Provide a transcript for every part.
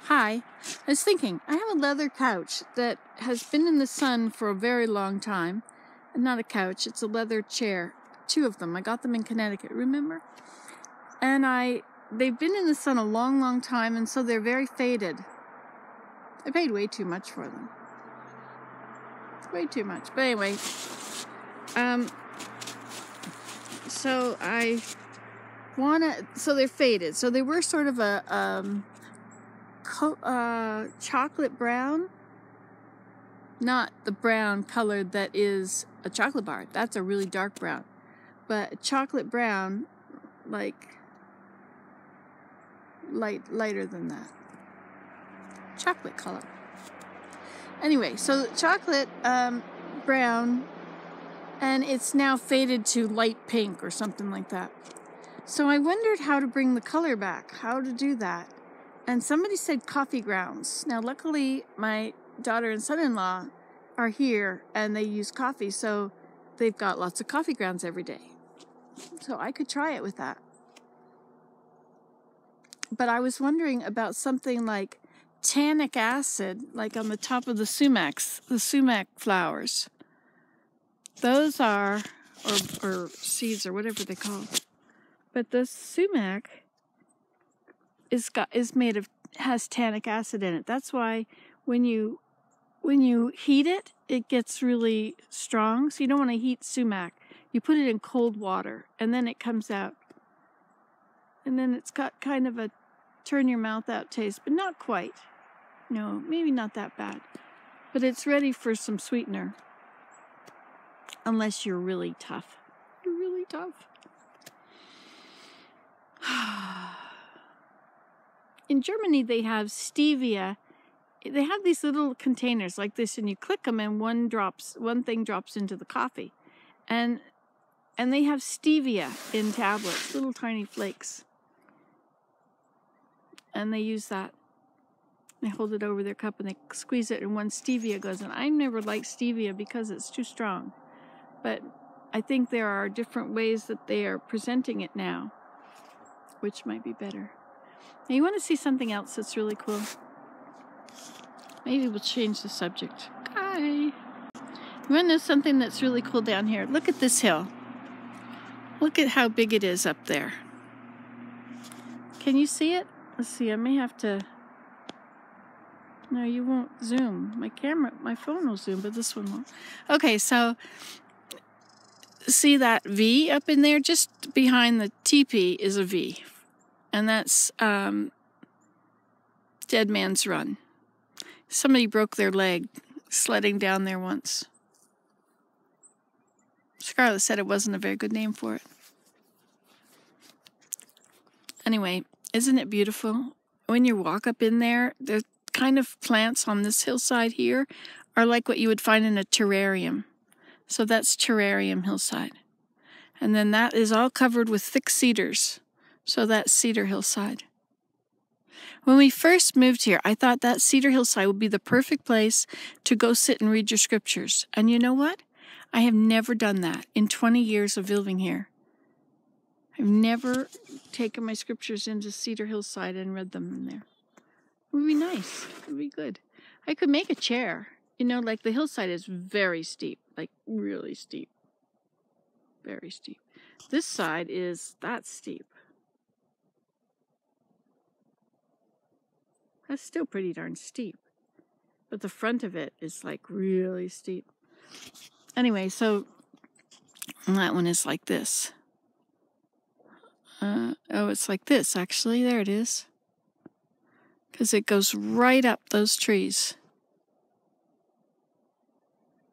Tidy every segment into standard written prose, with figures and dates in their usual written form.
Hi, I was thinking, I have a leather couch that has been in the sun for a very long time. Not a couch, it's a leather chair. 2 of them. I got them in Connecticut, remember? And they've been in the sun a long, long time, and so they're very faded. I paid way too much for them. Way too much. But anyway, so they're faded. So they were sort of a chocolate brown, not the brown color that is a chocolate bar. That's a really dark brown, but chocolate brown, like lighter than that, chocolate color. Anyway, so chocolate brown, and it's now faded to light pink or something like that. So I wondered how to bring the color back, how to do that. And somebody said coffee grounds. Now, luckily, my daughter and son-in-law are here, and they use coffee, so they've got lots of coffee grounds every day. So I could try it with that. But I was wondering about something like tannic acid, like on the top of the sumac flowers. Those are, or seeds, or whatever they call it. But the sumac has tannic acid in it. That's why when you heat it, it gets really strong. So you don't want to heat sumac. You put it in cold water, and then it comes out. And then it's got kind of a turn your mouth out taste, but not quite. No, maybe not that bad. But it's ready for some sweetener. Unless you're really tough. You're really tough. In Germany, they have stevia. They have these little containers like this, and you click them, and one thing drops into the coffee, and they have stevia in tablets, little tiny flakes, and they use that. They hold it over their cup, and they squeeze it, and one stevia goes in. I never liked stevia because it's too strong, but I think there are different ways that they are presenting it now, which might be better. Now, you want to see something else that's really cool? Maybe we'll change the subject. Hi. You want to know something that's really cool down here? Look at this hill. Look at how big it is up there. Can you see it? Let's see, I may have to... No, you won't zoom. My phone will zoom, but this one won't. Okay, so see that V up in there? Just behind the teepee is a V. And that's Dead Man's Run. Somebody broke their leg sledding down there once. Scarlett said it wasn't a very good name for it. Anyway, isn't it beautiful? When you walk up in there, the kind of plants on this hillside here are like what you would find in a terrarium. So that's Terrarium Hillside. And then that is all covered with thick cedars. So that's Cedar Hillside. When we first moved here, I thought that Cedar Hillside would be the perfect place to go sit and read your scriptures. And you know what? I have never done that in 20 years of living here. I've never taken my scriptures into Cedar Hillside and read them in there. It would be nice. It would be good. I could make a chair. You know, like the hillside is very steep, like really steep. Very steep. This side is that steep. That's still pretty darn steep. But the front of it is like really steep. Anyway, so that one is like this. Oh, it's like this, actually. There it is. Because it goes right up those trees.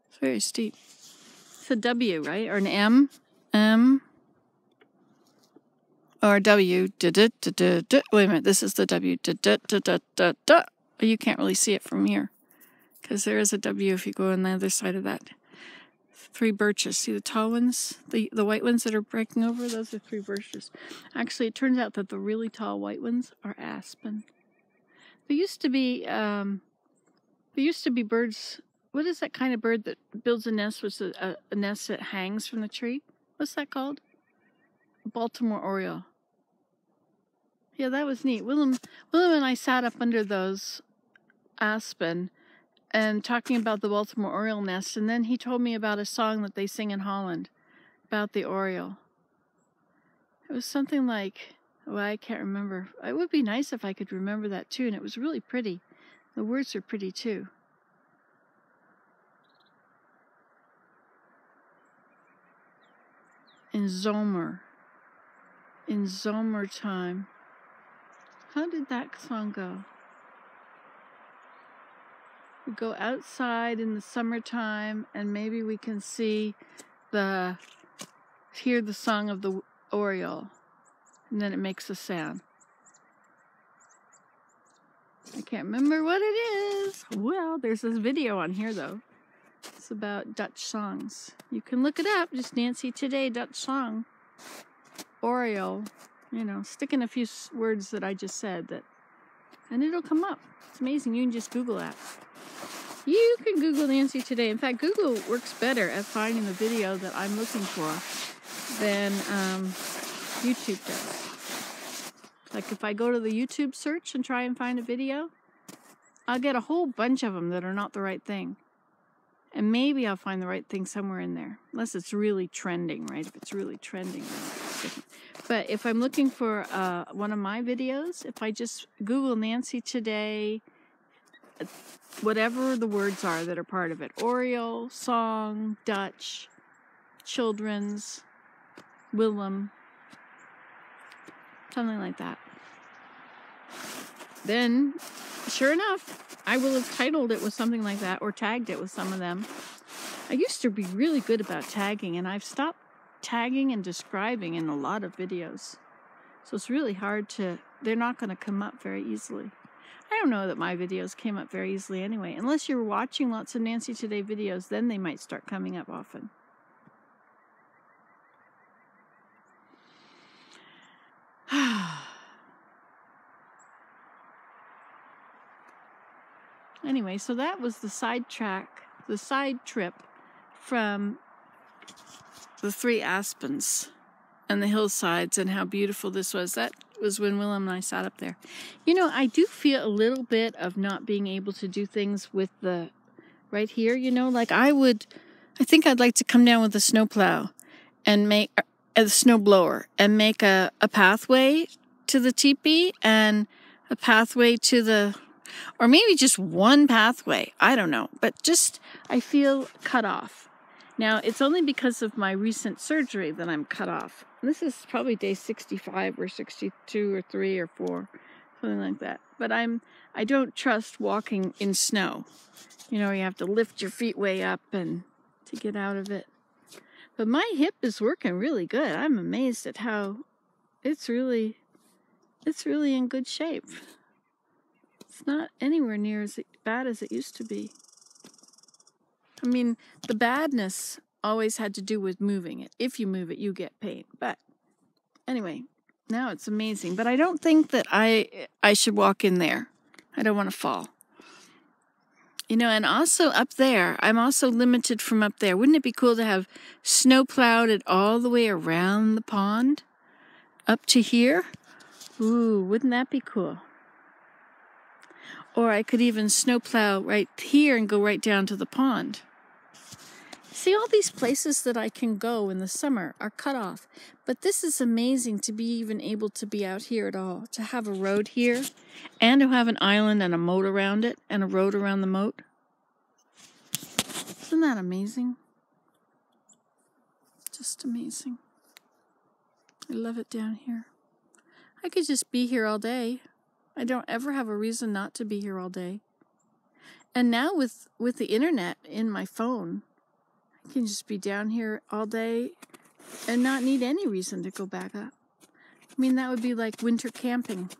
It's very steep. It's a W, right? Or an M? M. Or W. Wait a minute, this is the W. You can't really see it from here. Because there is a W if you go on the other side of that. 3 birches. See the tall ones? The white ones that are breaking over? Those are 3 birches. Actually, it turns out that the really tall white ones are aspen. There used to be birds. What is that kind of bird that builds a nest with a nest that hangs from the tree? What's that called? Baltimore Oriole. Yeah, that was neat. Willem and I sat up under those aspen and talking about the Baltimore Oriole nest, and then he told me about a song that they sing in Holland about the oriole. It was something like, well, I can't remember. It would be nice if I could remember that tune. It was really pretty. The words are pretty too. In zomer time. How did that song go? We go outside in the summertime and maybe we can hear the song of the oriole, and then it makes a sound. I can't remember what it is. Well, there's this video on here though. It's about Dutch songs. You can look it up, just Nancy Today Dutch song. Oriole, you know, stick in a few words that I just said, and it'll come up. It's amazing. You can just Google that. You can Google Nancy Today. In fact, Google works better at finding the video that I'm looking for than YouTube does. Like if I go to the YouTube search and try and find a video, I'll get a whole bunch of them that are not the right thing. And maybe I'll find the right thing somewhere in there. Unless it's really trending, right? If it's really trending, then it's different. But if I'm looking for one of my videos, if I just Google Nancy Today, whatever the words are that are part of it, Oriole, song, Dutch, children's, Willem, something like that. Then, sure enough, I will have titled it with something like that or tagged it with some of them. I used to be really good about tagging, and I've stopped tagging and describing in a lot of videos. So it's really hard they're not going to come up very easily. I don't know that my videos came up very easily anyway. Unless you're watching lots of Nancy Today videos, then they might start coming up often. Anyway, so that was the side trip from the 3 aspens and the hillsides and how beautiful this was. That was when Willem and I sat up there. You know, I do feel a little bit of not being able to do things with the right here, you know, like I think I'd like to come down with a snowplow and make a snowblower and make a pathway to the teepee and a pathway to or maybe just one pathway. I don't know, but I feel cut off. Now, it's only because of my recent surgery that I'm cut off. And this is probably day 65 or 62 or 3 or 4, something like that. But I don't trust walking in snow. You know, you have to lift your feet way up and to get out of it. But my hip is working really good. I'm amazed at how it's really in good shape. It's not anywhere near as bad as it used to be. I mean, the badness always had to do with moving it. If you move it, you get pain. But anyway, now it's amazing. But I don't think that I should walk in there. I don't want to fall. You know, and also up there, I'm also limited from up there. Wouldn't it be cool to have snow plowed it all the way around the pond? Up to here? Ooh, wouldn't that be cool? Or I could even snowplow right here and go right down to the pond. See, all these places that I can go in the summer are cut off. But this is amazing to be even able to be out here at all. To have a road here and to have an island and a moat around it and a road around the moat. Isn't that amazing? Just amazing. I love it down here. I could just be here all day. I don't ever have a reason not to be here all day. And now with the internet in my phone, I can just be down here all day and not need any reason to go back up. I mean, that would be like winter camping.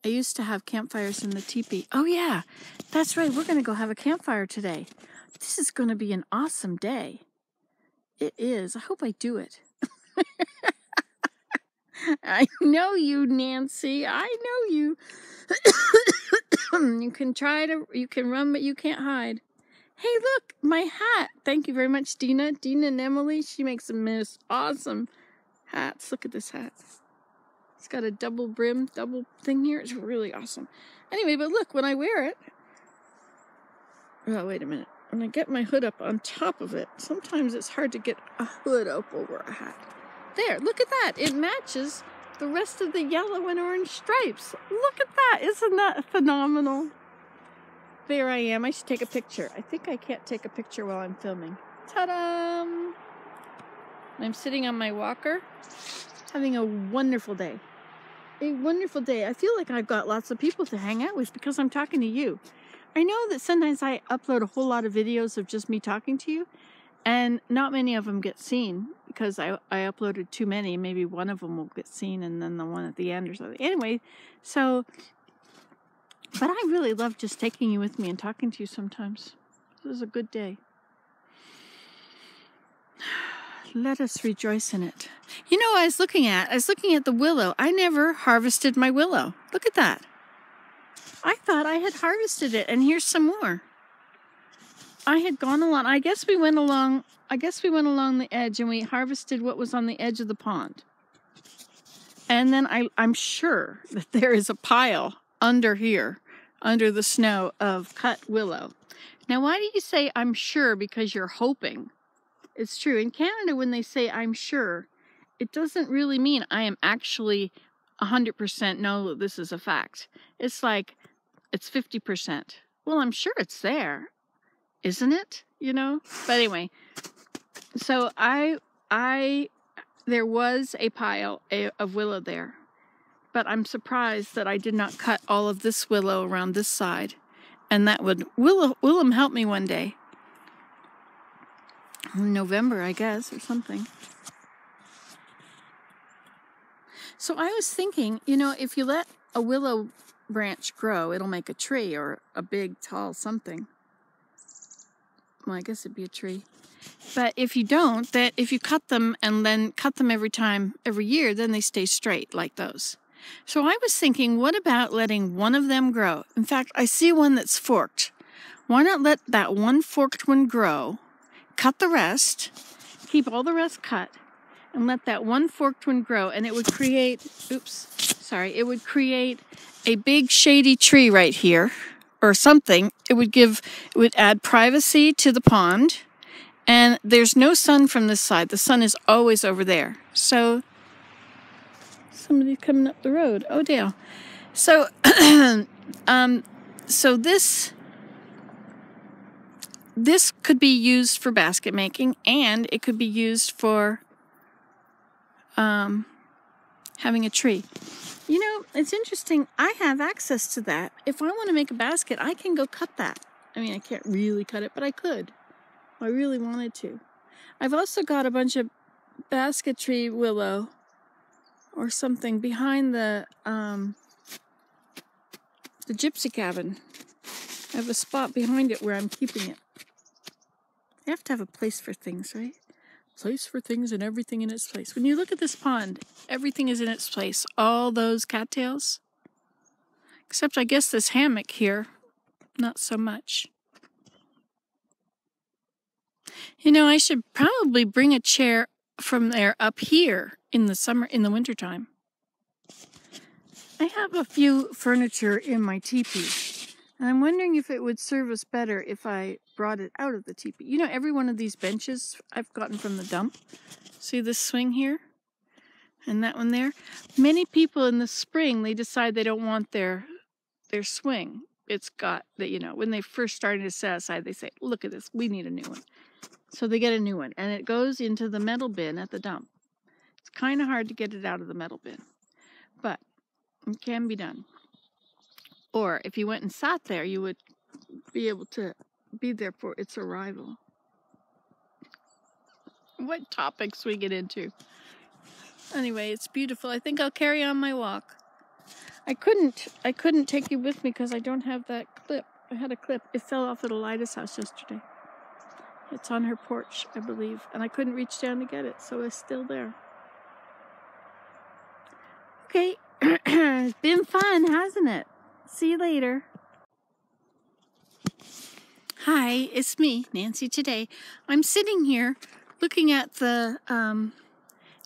I used to have campfires in the teepee. Oh yeah, that's right. We're going to go have a campfire today. This is going to be an awesome day. It is. I hope I do it. I know you, Nancy. I know you. You can run, but you can't hide. Hey, look, my hat. Thank you very much, Dina. Dina and Emily, she makes the most awesome hats. Look at this hat. It's got a double brim, double thing here. It's really awesome. Anyway, but look, when I wear it, oh, wait a minute. When I get my hood up on top of it, sometimes it's hard to get a hood up over a hat. There, look at that. It matches the rest of the yellow and orange stripes. Look at that. Isn't that phenomenal? There I am. I should take a picture. I think I can't take a picture while I'm filming. Ta-da! I'm sitting on my walker, having a wonderful day. A wonderful day. I feel like I've got lots of people to hang out with because I'm talking to you. I know that sometimes I upload a whole lot of videos of just me talking to you, and not many of them get seen because I uploaded too many. Maybe one of them will get seen and then the one at the end or something. Anyway, so, but I really love just taking you with me and talking to you sometimes. This is a good day. Let us rejoice in it. You know what I was looking at? I was looking at the willow. I never harvested my willow. Look at that. I thought I had harvested it, and here's some more. I had gone along, I guess we went along the edge and we harvested what was on the edge of the pond. And then I'm sure that there is a pile under here, under the snow, of cut willow. Now, why do you say I'm sure? Because you're hoping. It's true. In Canada, when they say I'm sure, it doesn't really mean I am actually 100% know that this is a fact. It's like, it's 50%. Well, I'm sure it's there, isn't it? You know? But anyway, so there was a pile of willow there, but I'm surprised that I did not cut all of this willow around this side, and that would, Willem help me one day. In November, I guess, or something. So I was thinking, you know, if you let a willow branch grow, it'll make a tree or a big, tall something. Well, I guess it'd be a tree. But if you don't, that if you cut them and then cut them every year, then they stay straight like those. So I was thinking, what about letting one of them grow? In fact, I see one that's forked. Why not let that one forked one grow, cut the rest, keep all the rest cut, and let that one forked one grow, and it would create, it would create a big shady tree right here, or something. It would add privacy to the pond, and there's no sun from this side. The sun is always over there. So, somebody's coming up the road. Oh, Dale. So, so this could be used for basket making, and it could be used for having a tree. You know, it's interesting. I have access to that. If I want to make a basket, I can go cut that. I mean, I can't really cut it, but I could. I really wanted to. I've also got a bunch of basketry willow or something behind the gypsy cabin. I have a spot behind it where I'm keeping it. You have to have a place for things, right? Place for things and everything in its place. When you look at this pond, everything is in its place. All those cattails. Except I guess this hammock here, not so much. You know, I should probably bring a chair from there up here in the wintertime. I have a few furniture in my teepee, and I'm wondering if it would serve us better if I brought it out of the teepee. You know, every one of these benches I've gotten from the dump. See this swing here? And that one there? Many people in the spring, they decide they don't want their swing. It's got, you know, when they first started to set aside, they say, look at this, we need a new one. So they get a new one, and it goes into the metal bin at the dump. It's kind of hard to get it out of the metal bin, but it can be done. Or if you went and sat there, you would be able to be there for its arrival. What topics we get into. Anyway, it's beautiful. I think I'll carry on my walk. I couldn't take you with me because I don't have that clip. I had a clip. It fell off at Elida's house yesterday. It's on her porch, I believe, and I couldn't reach down to get it, so it's still there. Okay, it's been fun, hasn't it? See you later. Hi, it's me, Nancy, today. I'm sitting here looking at the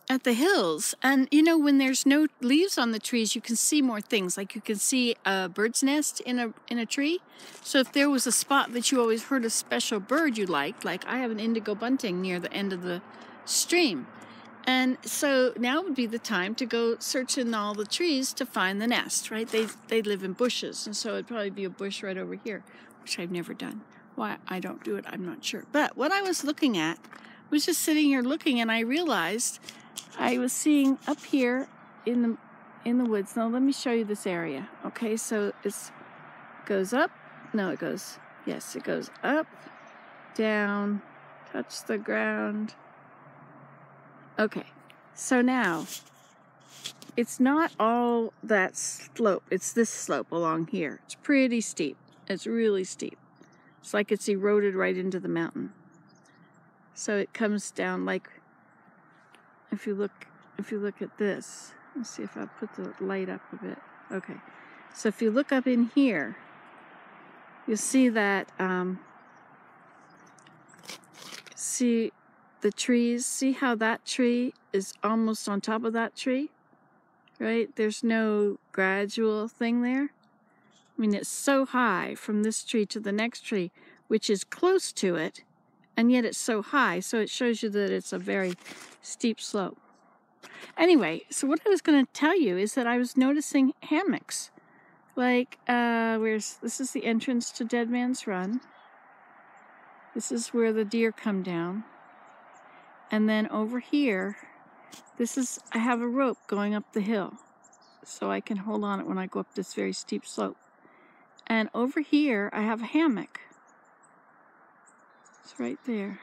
at the hills, and you know, when there's no leaves on the trees, you can see more things. Like you can see a bird's nest in a tree. So if there was a spot that you always heard a special bird you liked, like I have an indigo bunting near the end of the stream, and so now would be the time to go search in all the trees to find the nest, right? They live in bushes, and so it'd probably be a bush right over here, which I've never done. Why I don't do it, I'm not sure. But what I was looking at was just sitting here looking, and I realized I was seeing up here in the woods. Now let me show you this area. Okay, so it goes up. No, it goes. Yes, it goes up, down, touch the ground. Okay, so now it's not all that slope. It's this slope along here. It's pretty steep. It's really steep. It's like it's eroded right into the mountain. So it comes down like, if you look at this, let's see if I put the light up a bit. Okay, so if you look up in here, you'll see that, see the trees, see how that tree is almost on top of that tree, right? There's no gradual thing there. I mean, it's so high from this tree to the next tree, which is close to it, and yet it's so high, so it shows you that it's a very steep slope. Anyway, so what I was going to tell you is that I was noticing hammocks. Like, this is the entrance to Dead Man's Run. This is where the deer come down. And then over here, I have a rope going up the hill, so I can hold on it when I go up this very steep slope. And over here, I have a hammock. It's right there.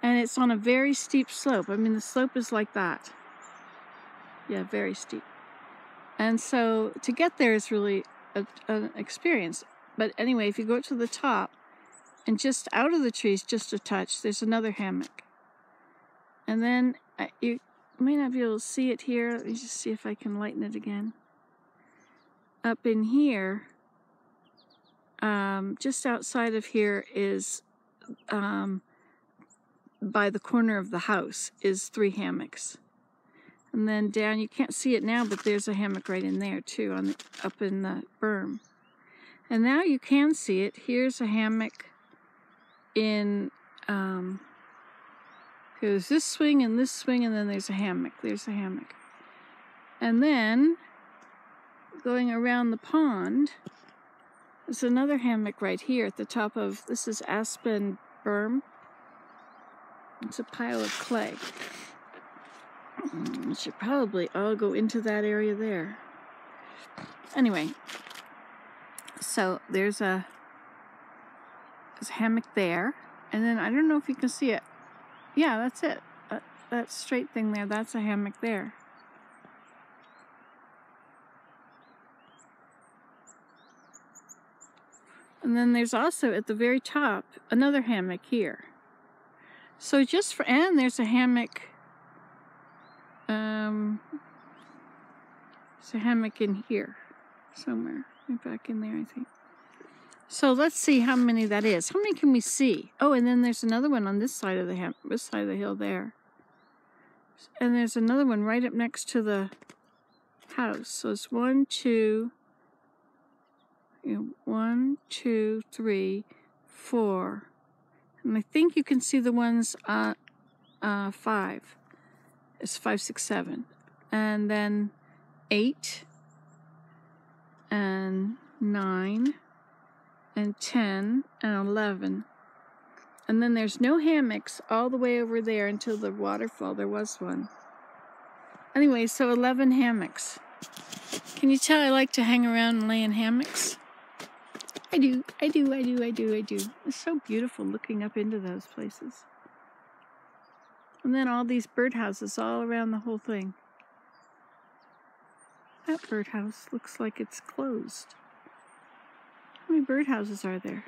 And it's on a very steep slope. I mean, the slope is like that. Yeah, very steep. And so to get there is really an experience. But anyway, if you go to the top and just out of the trees, just a touch, there's another hammock. And then you may not be able to see it here. Let me just see if I can lighten it again. Up in here, just outside of here is, by the corner of the house, is 3 hammocks. And then down, you can't see it now, but there's a hammock right in there too, up in the berm. And now you can see it. Here's a hammock in, there's this swing and this swing, and then there's a hammock. There's a hammock. And then, going around the pond, there's another hammock right here at the top of, this is Aspen Berm. It's a pile of clay. We should probably all go into that area there. Anyway, so there's a hammock there, and then I don't know if you can see it. Yeah, that's it. That straight thing there, that's a hammock there. And then there's also at the very top another hammock here. So and there's a hammock. There's a hammock in here somewhere. Back in there, I think. So let's see how many that is. How many can we see? Oh, and then there's another one on this side of the hill there. And there's another one right up next to the house. So it's 1, 2, 3, 4. And I think you can see the ones 5. It's 5, 6, 7. And then 8 and 9 and 10 and 11. And then there's no hammocks all the way over there until the waterfall. There was one. Anyway, so 11 hammocks. Can you tell I like to hang around and lay in hammocks? I do. It's so beautiful looking up into those places. And then all these birdhouses all around the whole thing. That birdhouse looks like it's closed. How many birdhouses are there?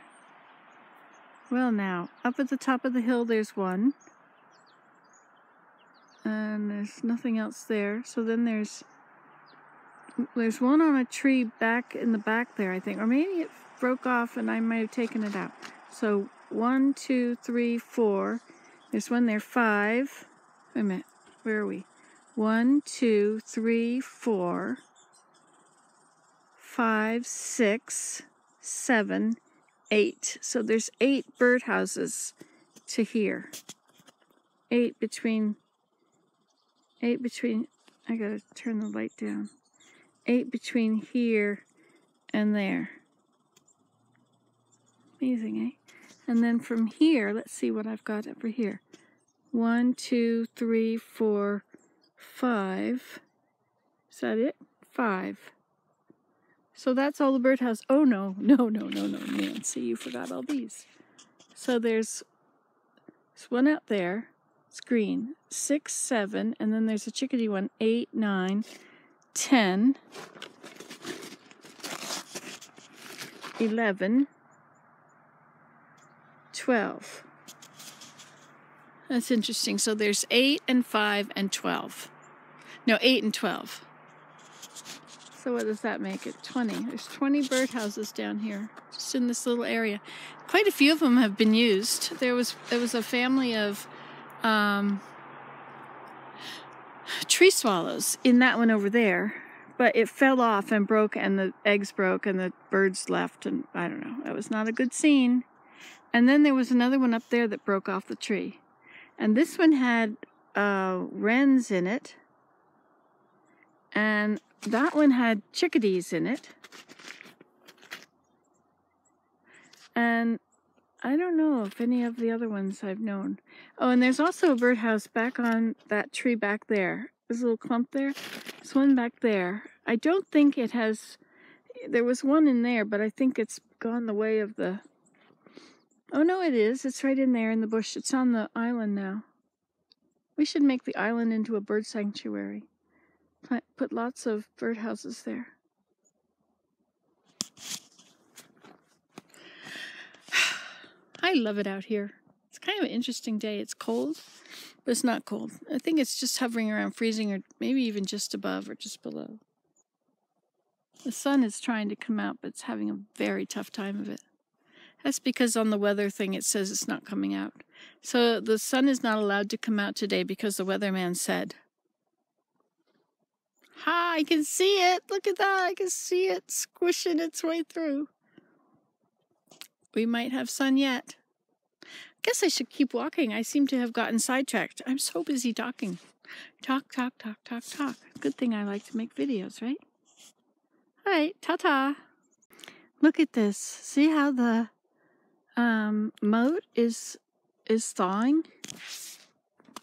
Well, now, up at the top of the hill there's one. And there's nothing else there. So then there's one on a tree back in the back there, I think. Or maybe it broke off and I might have taken it out. So 1, 2, 3, 4. There's one there, 5. Wait a minute. Where are we? 1, 2, 3, 4, 5, 6, 7, 8. So there's 8 birdhouses to here. 8 between, I gotta turn the light down. 8 between here and there. Amazing, eh? And then from here, let's see what I've got over here. 1, 2, 3, 4, 5. Is that it? 5. So that's all the birdhouse. Oh no, Nancy, you forgot all these. So there's one out there. It's green. 6, 7, and then there's a chickadee one. 8, 9, 10, 11, 12. That's interesting. So there's 8 and 5 and 12. No, 8 and 12. So what does that make it? 20. There's 20 birdhouses down here, just in this little area. Quite a few of them have been used. There was a family of tree swallows in that one over there, but it fell off and broke, and the eggs broke, and the birds left, and I don't know. That was not a good scene. And then there was another one up there that broke off the tree. And this one had wrens in it, and that one had chickadees in it. And I don't know if any of the other ones I've known. Oh, and there's also a birdhouse back on that tree back there. There's a little clump there. There's one back there. I don't think it has... There was one in there, but I think it's gone the way of the... Oh, no, it is. It's right in there in the bush. It's on the island now. We should make the island into a bird sanctuary. Put lots of birdhouses there. I love it out here. It's kind of an interesting day. It's cold, but it's not cold. I think it's just hovering around freezing, or maybe even just above or just below. The sun is trying to come out, but it's having a very tough time of it. That's because on the weather thing it says it's not coming out. So the sun is not allowed to come out today because the weatherman said. Ha, I can see it. Look at that. I can see it squishing its way through. We might have sun yet. I guess I should keep walking. I seem to have gotten sidetracked. I'm so busy talking. Talk. Good thing I like to make videos, right? All right, ta-ta. Look at this. See how the moat is thawing?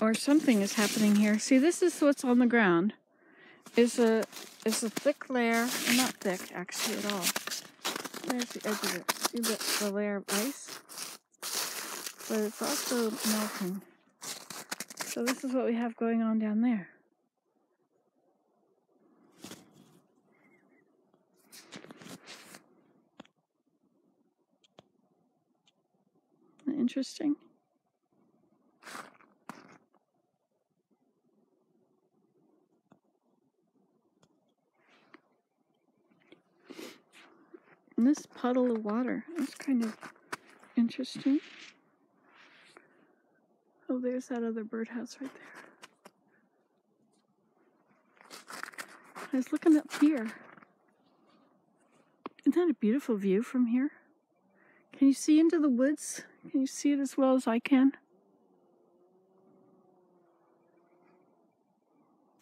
Or something is happening here. See, this is what's on the ground. Is a thick layer, not thick actually at all. There's the edge of it. See the layer of ice? But it's also melting. So this is what we have going on down there. Isn't that interesting? And this puddle of water, that's kind of interesting. Oh, there's that other birdhouse right there. I was looking up here. Isn't that a beautiful view from here? Can you see into the woods? Can you see it as well as I can?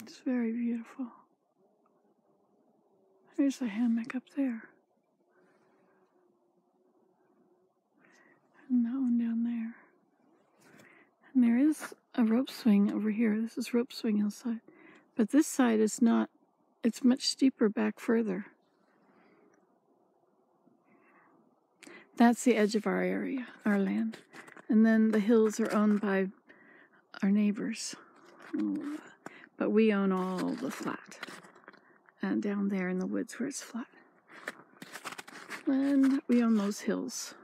It's very beautiful. There's the hammock up there. And that one down there. And there is a rope swing over here. This is rope swing hillside. But this side is not, it's much steeper back further. That's the edge of our area, our land. And then the hills are owned by our neighbors. But we own all the flat. And down there in the woods where it's flat. And we own those hills.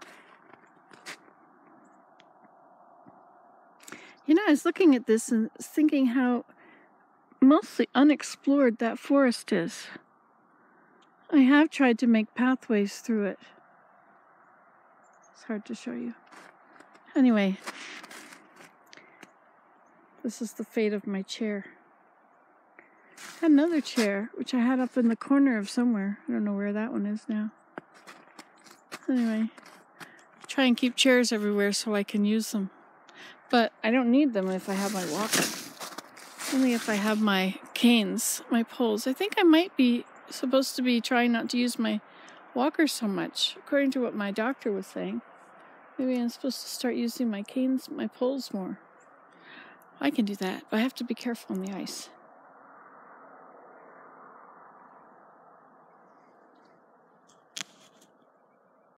You know, I was looking at this and thinking how mostly unexplored that forest is. I have tried to make pathways through it. It's hard to show you. Anyway, This is the fate of my chair. I had another chair, which I had up in the corner of somewhere. I don't know where that one is now. Anyway, try and keep chairs everywhere so I can use them. But I don't need them if I have my walker. Only if I have my canes, my poles. I think I might be supposed to be trying not to use my walker so much, according to what my doctor was saying. Maybe I'm supposed to start using my canes, my poles more. I can do that, but I have to be careful on the ice.